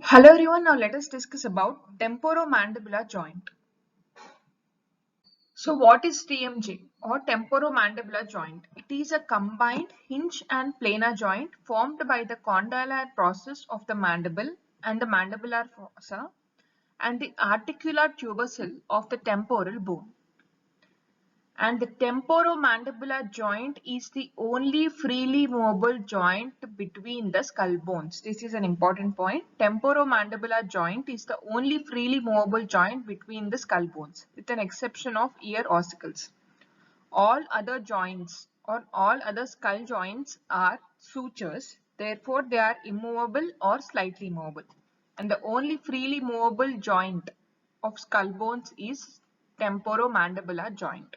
Hello everyone, now let us discuss about temporomandibular joint. So what is TMJ or temporomandibular joint? It is a combined hinge and planar joint formed by the condylar process of the mandible and the mandibular fossa and the articular tubercle of the temporal bone. And the temporomandibular joint is the only freely movable joint between the skull bones. This is an important point. Temporomandibular joint is the only freely movable joint between the skull bones, with an exception of ear ossicles. All other joints or all other skull joints are sutures, therefore they are immovable or slightly movable. And the only freely movable joint of skull bones is temporomandibular joint.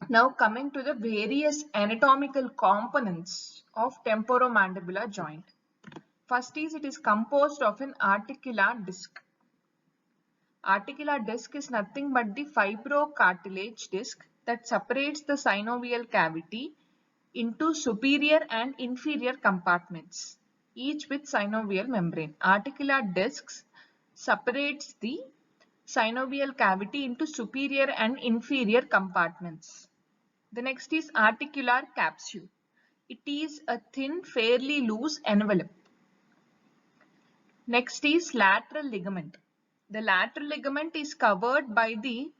Now coming to the various anatomical components of temporomandibular joint. First is it is composed of an articular disc. Articular disc is nothing but the fibrocartilage disc that separates the synovial cavity into superior and inferior compartments, each with synovial membrane. Articular discs separates the synovial cavity into superior and inferior compartments. The next is articular capsule. It is a thin, fairly loose envelope. Next is lateral ligament. The lateral ligament is covered by the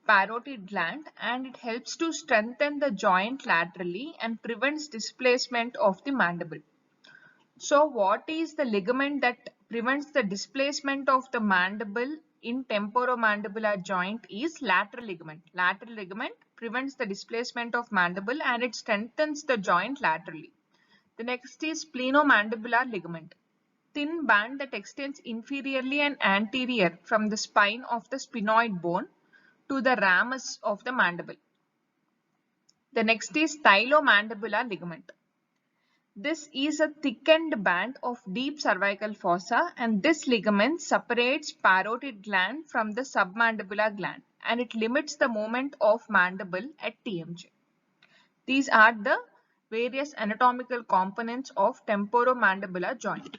parotid gland and it helps to strengthen the joint laterally and prevents displacement of the mandible. So what is the ligament that prevents the displacement of the mandible in temporomandibular joint is lateral ligament. Lateral ligament prevents the displacement of mandible and it strengthens the joint laterally. The next is splenomandibular ligament. Thin band that extends inferiorly and anterior from the spine of the sphenoid bone to the ramus of the mandible. The next is stylomandibular ligament. This is a thickened band of deep cervical fossa and this ligament separates parotid gland from the submandibular gland and it limits the movement of mandible at TMJ. These are the various anatomical components of temporomandibular joint.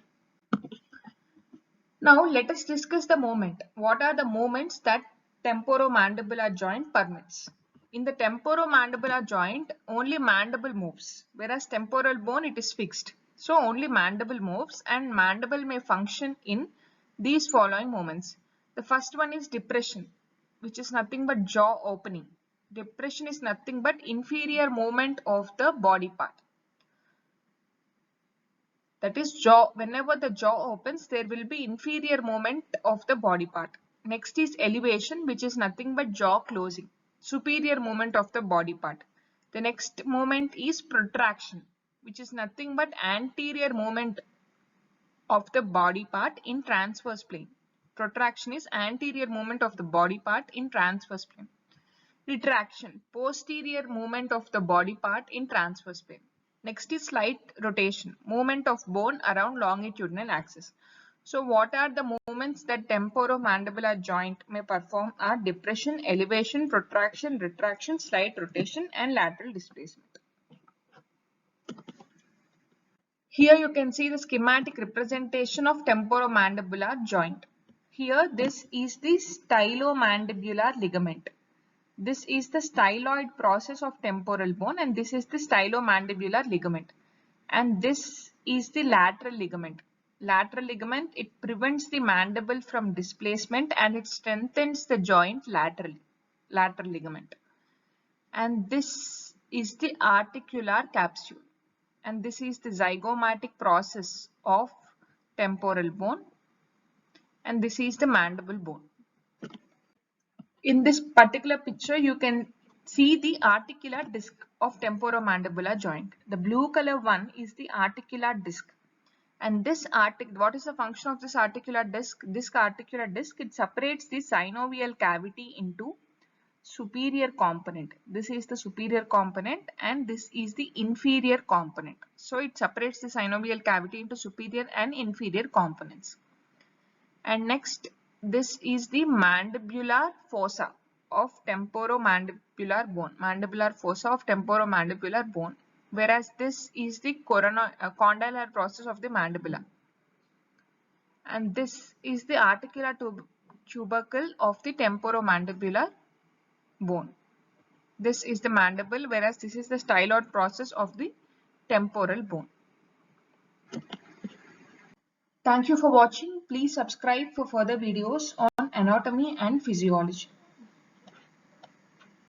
Now let us discuss the movement. What are the movements that temporomandibular joint permits? In the temporomandibular joint, only mandible moves, whereas temporal bone it is fixed. So only mandible moves and mandible may function in these following movements. The first one is depression, which is nothing but jaw opening. Depression is nothing but inferior movement of the body part. That is jaw. Whenever the jaw opens, there will be inferior movement of the body part. Next is elevation, which is nothing but jaw closing. Superior movement of the body part. The next movement is protraction, which is nothing but anterior movement of the body part in transverse plane. Protraction is anterior movement of the body part in transverse plane. Retraction, posterior movement of the body part in transverse plane. Next is slight rotation, movement of bone around longitudinal axis. So what are the movements that temporomandibular joint may perform are depression, elevation, protraction, retraction, slight rotation and lateral displacement. Here you can see the schematic representation of temporomandibular joint. Here this is the stylomandibular ligament. This is the styloid process of temporal bone and this is the stylomandibular ligament. And this is the lateral ligament. Lateral ligament, it prevents the mandible from displacement and it strengthens the joint laterally. Lateral ligament. And this is the articular capsule. And this is the zygomatic process of temporal bone. And this is the mandible bone. In this particular picture, you can see the articular disc of temporomandibular joint. The blue color one is the articular disc. And this what is the function of this articular disc? This articular disc, it separates the synovial cavity into superior component. This is the superior component and this is the inferior component. So it separates the synovial cavity into superior and inferior components. And next, this is the mandibular fossa of temporomandibular bone. Mandibular fossa of temporomandibular bone. whereas this is the condylar process of the mandibular. And this is the articular tubercle of the temporomandibular bone. This is the mandible, whereas this is the styloid process of the temporal bone. Thank you for watching. Please subscribe for further videos on anatomy and physiology.